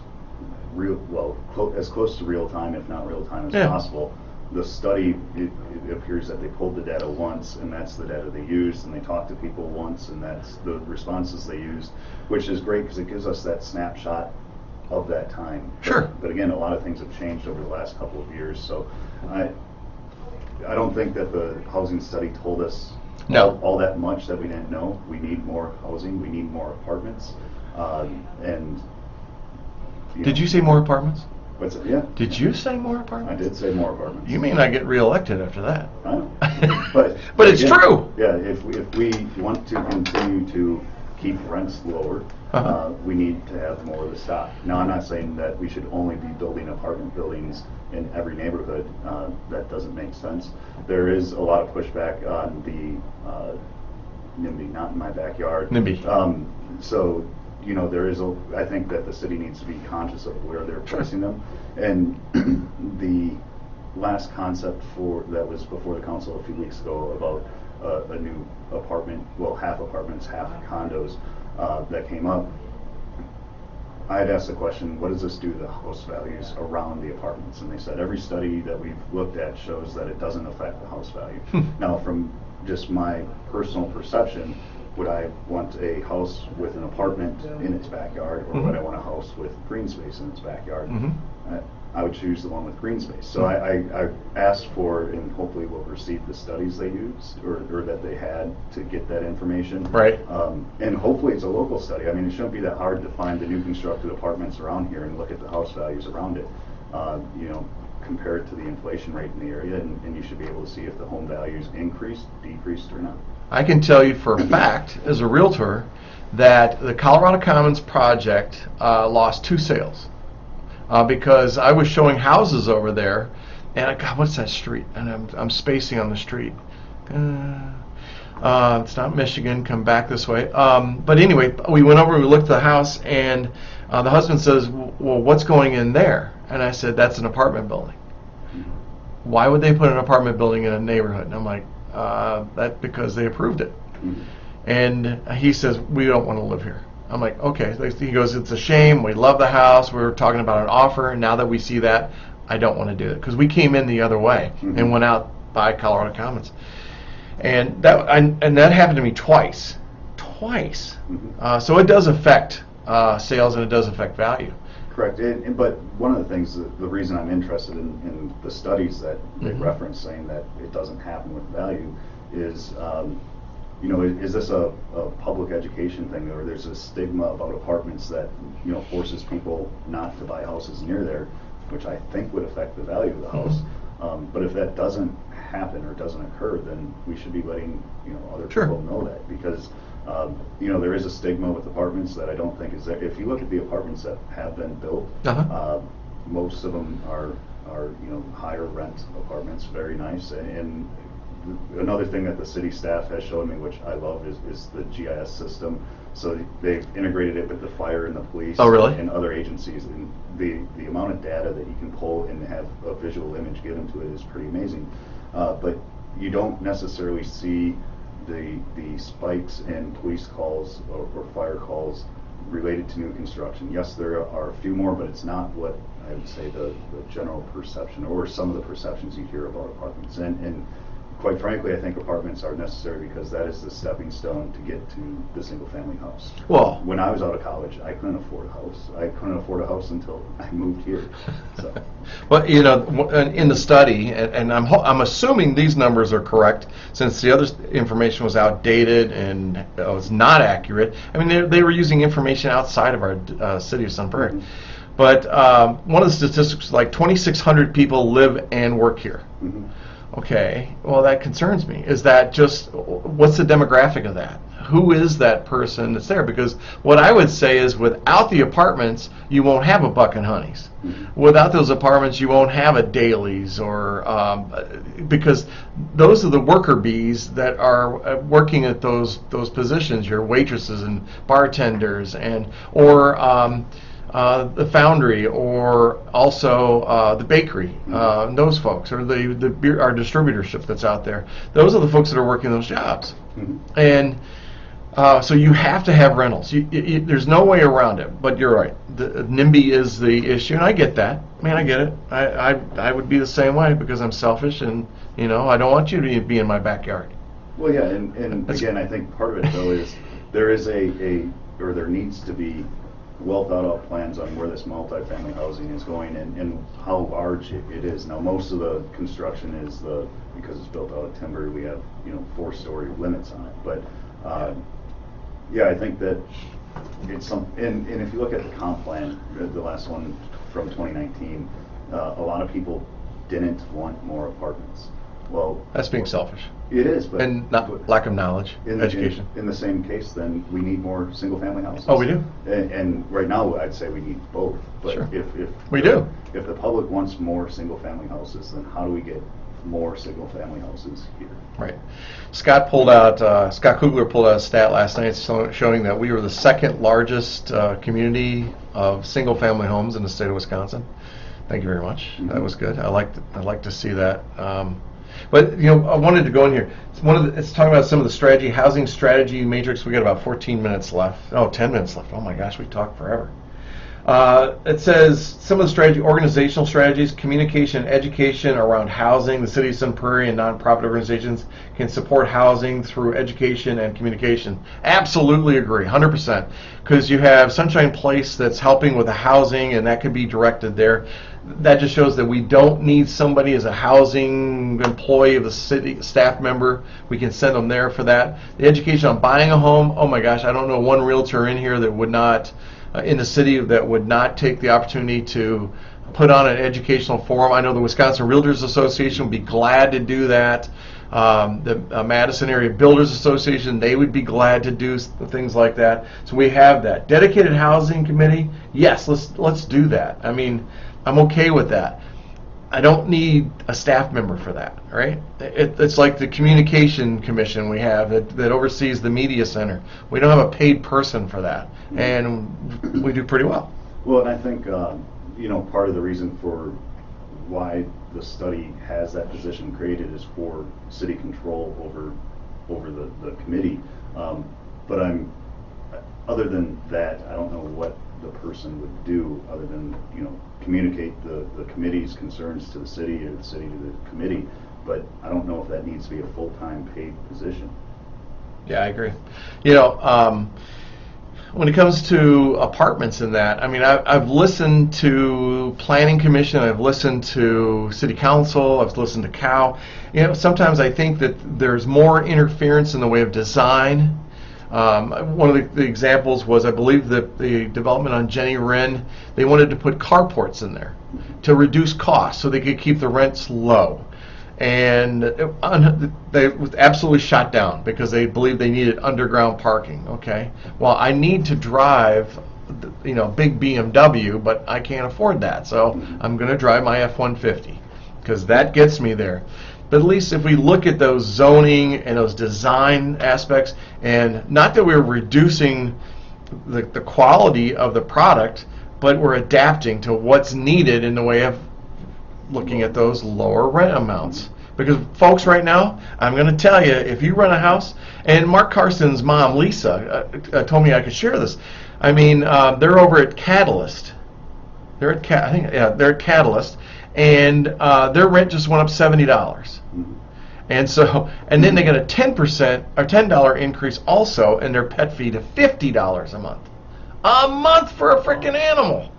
as close to real time, if not real time, as Yeah. possible. The study, it appears that they pulled the data once, and that's the data they used, and they talked to people once, and that's the responses they used, which is great because it gives us that snapshot of that time. Sure. But again, a lot of things have changed over the last couple of years. So I don't think that the housing study told us No. all that much that we didn't know. We need more housing. We need more apartments. And Did you say more apartments? What's it? Yeah. Did you say more I apartments? did say more apartments. You may not get reelected after that. I know. But But it's true. Yeah, if we want to continue to keep rents lower, we need to have more of the stock. Now, I'm not saying that we should only be building apartment buildings in every neighborhood. That doesn't make sense. There is a lot of pushback on the NIMBY, not in my backyard. NIMBY. So, there is I think that the city needs to be conscious of where they're placing them. And the last concept that was before the council a few weeks ago about a new apartment, well, half apartments, half condos, that came up. I had asked the question, what does this do to the house values around the apartments? And they said every study that we've looked at shows that it doesn't affect the house value. Now, from just my personal perception, would I want a house with an apartment in its backyard, or would I want a house with green space in its backyard? I would choose the one with green space. So I asked for, and hopefully we'll receive the studies they used or that they had to get that information. Right. And hopefully it's a local study. I mean, it shouldn't be that hard to find the new constructed apartments around here and look at the house values around it. Compare it to the inflation rate in the area, and you should be able to see if the home values increased, decreased, or not. I can tell you for a fact, as a realtor, that the Colorado Commons project lost 2 sales because I was showing houses over there, and God, what's that street? And I'm spacing on the street. It's not Michigan. Come back this way. But anyway, we went over. We looked at the house, and the husband says, "Well, what's going in there?" And I said, "That's an apartment building." Why would they put an apartment building in a neighborhood? And I'm like, that because they approved it. And he says, we don't want to live here. I'm like, okay. He goes, it's a shame. We love the house. We were talking about an offer, and now that we see that, I don't want to do it. Because we came in the other way and went out by Colorado Commons. And that happened to me twice. So it does affect sales, and it does affect value. Correct. But one of the things, the reason I'm interested in the studies that they reference saying that it doesn't happen with value is, is this a public education thing, or there's a stigma about apartments that, forces people not to buy houses near there, which I think would affect the value of the house. But if that doesn't happen or doesn't occur, then we should be letting, other people know that, because there is a stigma with apartments that I don't think is there. If you look at the apartments that have been built, most of them are higher rent apartments, very nice. And another thing that the city staff has shown me, which I love, is the GIS system. So they've integrated it with the fire and the police and other agencies. And the amount of data that you can pull and have a visual image given to it is pretty amazing. But you don't necessarily see the spikes in police calls or fire calls related to new construction. Yes, there are a few more, but it's not what I would say the general perception or some of the perceptions you hear about apartments. And quite frankly, I think apartments are necessary because that is the stepping stone to get to the single family house. Well, when I was out of college, I couldn't afford a house. I couldn't afford a house until I moved here. So. Well, in the study, and I'm assuming these numbers are correct, since the other information was outdated and was not accurate. I mean, they were using information outside of our city of Sun Prairie. But one of the statistics, like 2,600 people live and work here. Okay, well, that concerns me. Is that just, what's the demographic of that? Who is that person that's there? Because what I would say is, without the apartments, you won't have a Buck and Honey's. Without those apartments, you won't have a Daly's, or because those are the worker bees that are working at those positions, your waitresses and bartenders, or the foundry, or also the bakery, those folks, or the beer, our distributorship that's out there. Those are the folks that are working those jobs. And so you have to have rentals. There's no way around it. But you're right. The NIMBY is the issue, and I get that. Man, I get it. I would be the same way, because I'm selfish, and I don't want you to be in my backyard. Well, yeah, and again, I think part of it though is there is there needs to be well thought out plans on where this multifamily housing is going and how large it is. Now, most of the construction is because it's built out of timber, we have, 4-story limits on it. But, yeah, I think that it's and if you look at the comp plan, the last one from 2019, a lot of people didn't want more apartments. Well, That's being selfish. it is, but And lack of knowledge, education. In the same case, then we need more single-family houses. Oh, we do? And right now, I'd say we need both. But Sure. if We do. If the public wants more single-family houses, then how do we get more single-family houses here? Right. Scott Kugler pulled out a stat last night showing that we were the second largest community of single-family homes in the state of Wisconsin. Thank you very much. That was good. I like to see that. But I wanted to go in here. It's talking about some of the housing strategy matrix. We got about 14 minutes left. Oh, 10 minutes left. Oh my gosh, we talked forever. It says some of the organizational strategies, communication, education around housing. The city of Sun Prairie and nonprofit organizations can support housing through education and communication. Absolutely agree, 100%. Because you have Sunshine Place that's helping with the housing, and that can be directed there. That just shows that we don't need somebody as a housing employee of the city, staff member. We can send them there for that. The education on buying a home, oh my gosh, I don't know one realtor in here that would not, in the city, that would not take the opportunity to put on an educational forum. I know the Wisconsin Realtors Association would be glad to do that. The Madison Area Builders Association, they would be glad to do things like that. So we have that. Dedicated Housing Committee, yes, let's do that. I mean, I'm okay with that. I don't need a staff member for that, right? It's like the communication commission we have that oversees the media center. We don't have a paid person for that, and we do pretty well. Well, and I think, part of the reason for why the study has that position created is for city control over the committee. But other than that, I don't know what the person would do other than, communicate the committee's concerns to the city or the city to the committee. But I don't know if that needs to be a full-time paid position. Yeah, I agree. When it comes to apartments and that, I mean, I've listened to Planning Commission, I've listened to City Council, I've listened to COW. Sometimes I think that there's more interference in the way of design. One of the examples was, I believe, that the development on Jenny Wren, they wanted to put carports in there to reduce costs so they could keep the rents low. And they was absolutely shot down because they believed they needed underground parking. Okay, well, I need to drive, big BMW, but I can't afford that, so I'm going to drive my F-150 because that gets me there. But at least if we look at those zoning and those design aspects, and not that we're reducing the quality of the product, but we're adapting to what's needed in the way of looking at those lower rent amounts. Because folks, right now, I'm going to tell you, if you rent a house, and Mark Carson's mom, Lisa, told me I could share this. I mean, they're over at Catalyst. They're at Catalyst, and their rent just went up $70. And then they get a 10% or $10 increase also in their pet fee to $50 a month. A month for a freaking animal.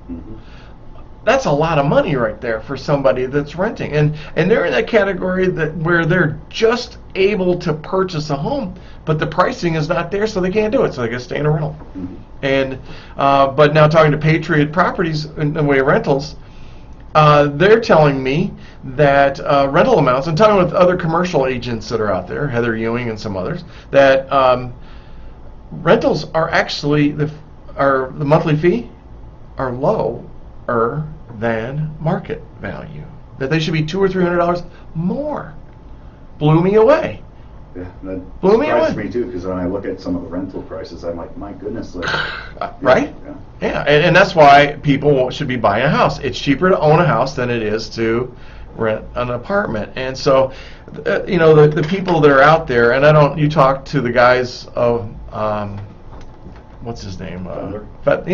That's a lot of money right there for somebody that's renting, and they're in that category where they're just able to purchase a home, but the pricing is not there, so they can't do it, so they got to stay in a rental. And but now talking to Patriot Properties in the way of rentals, they're telling me that rental amounts, and talking with other commercial agents that are out there, Heather Ewing and some others, that rentals are actually the monthly fee are lower than market value. That they should be $200 or $300 more. Blew me away. Yeah, that Blew me away. surprised me too, because when I look at some of the rental prices, I'm like, my goodness, right? Yeah, and that's why people should be buying a house. It's cheaper to own a house than it is to rent an apartment. And so, the people that are out there, and you talk to the guys of, what's his name? But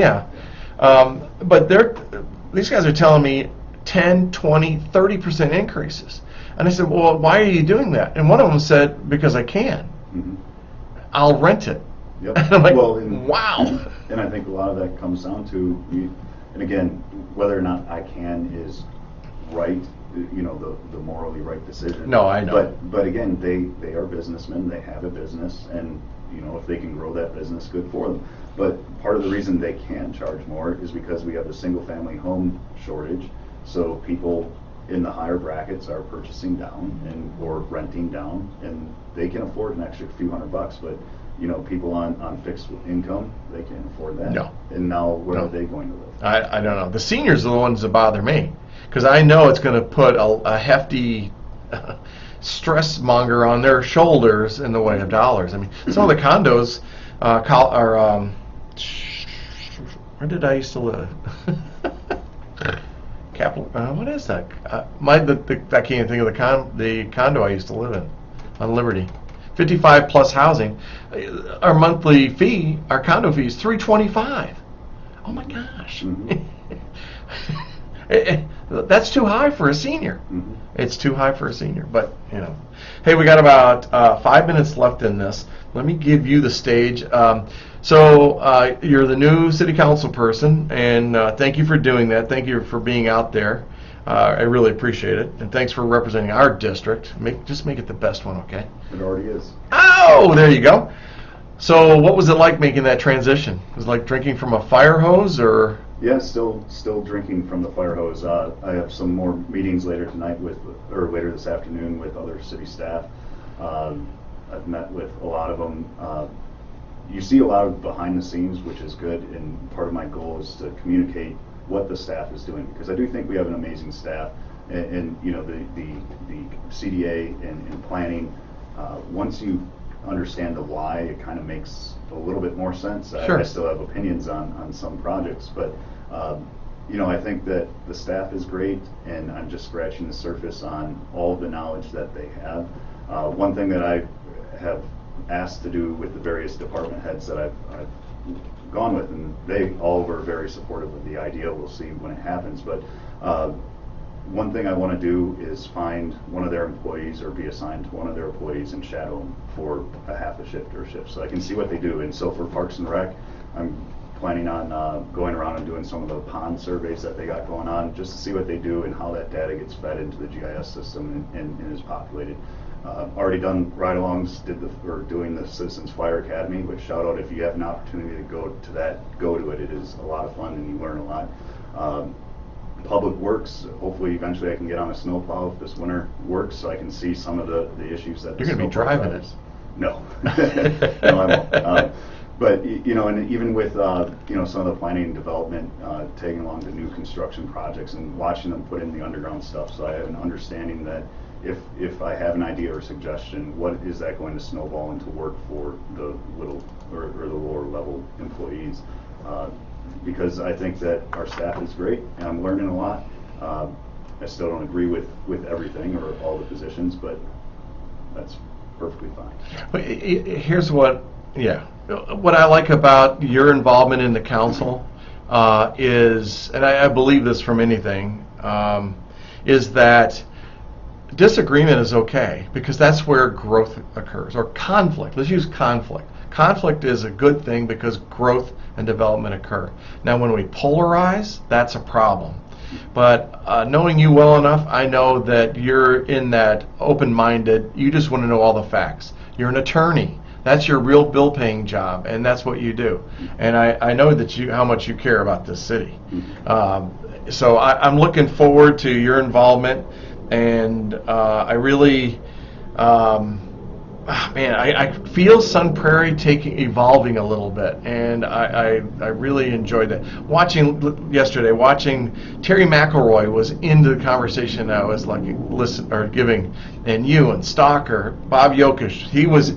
these guys are telling me 10, 20, 30% increases. And I said, well, why are you doing that? And one of them said, because I can. I'll rent it. Yep. And I'm like, Well, wow. And I think a lot of that comes down to, and again, whether or not I can is right, the morally right decision. No, I know. But again, they are businessmen, they have a business, and if they can grow that business, good for them. But part of the reason they can charge more is because we have a single family home shortage, so people in the higher brackets are purchasing down or renting down, and they can afford an extra few $100, but people on fixed income, they can't afford that. No. And now where are they going to live? I don't know. The seniors are the ones that bother me, because I know it's going to put a hefty stress monger on their shoulders in the way of dollars. I mean, some of the condos are where did I used to live? Capital. What is that? I can't even think of the condo I used to live in on Liberty. 55 plus housing. Our monthly fee, our condo fee is $325. Oh my gosh. Mm-hmm. That's too high for a senior. Mm-hmm. It's too high for a senior, but Hey, we got about 5 minutes left in this. Let me give you the stage. So you're the new city council person, and thank you for doing that. Thank you for being out there. I really appreciate it, and thanks for representing our district. Just make it the best one, okay? It already is. Oh, there you go. So what was it like making that transition? Was it like drinking from a fire hose, or? Yeah, still drinking from the fire hose. I have some more meetings later later this afternoon with other city staff. I've met with a lot of them. You see a lot of behind the scenes, which is good, and part of my goal is to communicate what the staff is doing, because I do think we have an amazing staff, and the CDA and planning. Once you understand the why, it kind of makes a little bit more sense. Sure. I still have opinions on some projects, but I think that the staff is great, and I'm just scratching the surface on all of the knowledge that they have. One thing that I have asked to do with the various department heads that I've gone with, and they all were very supportive of the idea. We'll see when it happens, but one thing I want to do is find one of their employees or be assigned to one of their employees and shadow them for a half a shift or a shift, so I can see what they do. And so for Parks and Rec, I'm planning on going around and doing some of the pond surveys that they got going on, just to see what they do and how that data gets fed into the GIS system and is populated. Already done ride-alongs, doing the Citizens Fire Academy, which shout out if you have an opportunity to go to that, go to it. It is a lot of fun and you learn a lot. Public Works, hopefully eventually I can get on a snowplow if this winter works, so I can see some of the issues that you're going to be driving it. No, no, I won't. But and even with some of the planning and development, tagging along to new construction projects and watching them put in the underground stuff, so I have an understanding that if I have an idea or suggestion, what is that going to snowball into work for the little or the lower level employees? Because I think that our staff is great and I'm learning a lot. I still don't agree with everything or all the positions, but that's perfectly fine. But here's what I like about your involvement in the council is, and I believe this from anything, is that disagreement is okay, because that's where growth occurs, or conflict. Let's use conflict. Conflict is a good thing because growth and development occur. Now when we polarize, that's a problem. But knowing you well enough, I know that you're in that open-minded, you just want to know all the facts. You're an attorney. That's your real bill-paying job, and that's what you do. And I know that how much you care about this city. So I'm looking forward to your involvement, and I really, I feel Sun Prairie evolving a little bit, and I really enjoyed that. Watching Terry McElroy was into the conversation I was giving, and you and Stalker, Bob Yokish, he was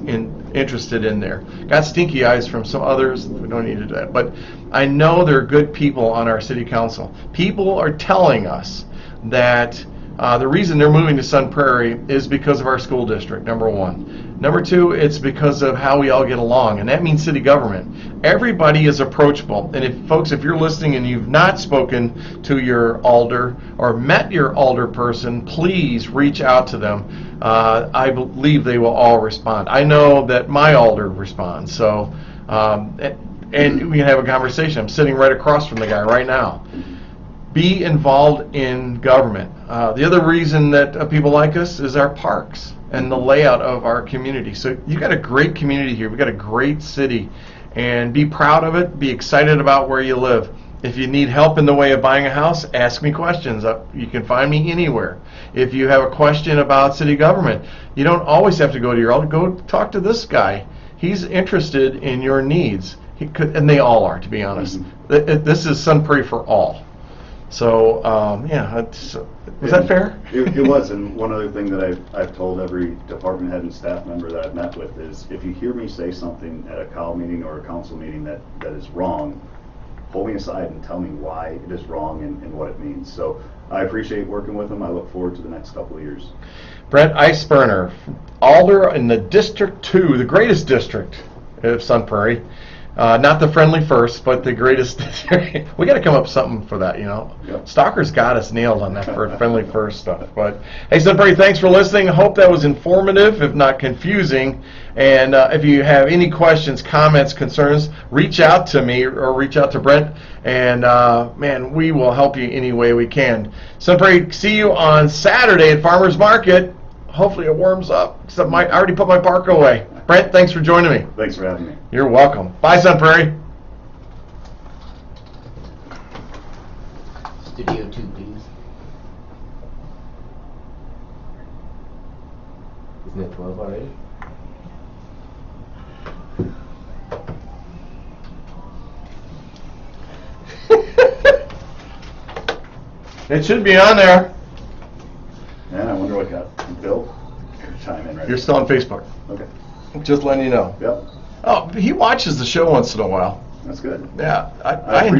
interested in there. Got stinky eyes from some others. We don't need to do that, but I know there are good people on our city council. People are telling us that the reason they're moving to Sun Prairie is because of our school district, number one. Number two, it's because of how we all get along, and that means city government. Everybody is approachable, and if you're listening and you've not spoken to your alder or met your alder person, please reach out to them. I believe they will all respond. I know that my alder responds, so and we can have a conversation. I'm sitting right across from the guy right now. Be involved in government. The other reason that people like us is our parks and the layout of our community. So you got a great community here. We've got a great city, and be proud of it. Be excited about where you live. If you need help in the way of buying a house, ask me questions. You can find me anywhere. If you have a question about city government, you don't always have to go to your elder. Go talk to this guy. He's interested in your needs. He could, and they all are, to be honest. This is Sun Prairie for all. So, was that fair? It was, and one other thing that I've told every department head and staff member that I've met with is, if you hear me say something at a COW meeting or a council meeting that is wrong, pull me aside and tell me why it is wrong and what it means. So I appreciate working with them. I look forward to the next couple of years. Brent Eisberner, Alder in the District 2, the greatest district of Sun Prairie. Not the friendly first, but the greatest. We got to come up with something for that, you know. Yep. Stalker's got us nailed on that for friendly first stuff. But hey, Sun Prairie, thanks for listening. I hope that was informative, if not confusing. And if you have any questions, comments, concerns, reach out to me or reach out to Brent. And man, we will help you any way we can. Sun Prairie, see you on Saturday at Farmers Market. Hopefully it warms up. Except I already put my parka away. Brent, thanks for joining me. Thanks for having me. You're welcome. Bye, Sun Prairie. Studio 2, please. Isn't it 12 already? It should be on there. Man, I wonder what got Bill chime in right You're still on Facebook. Okay. Just letting you know. Yep. Oh, he watches the show once in a while. That's good. Yeah, I appreciate enjoy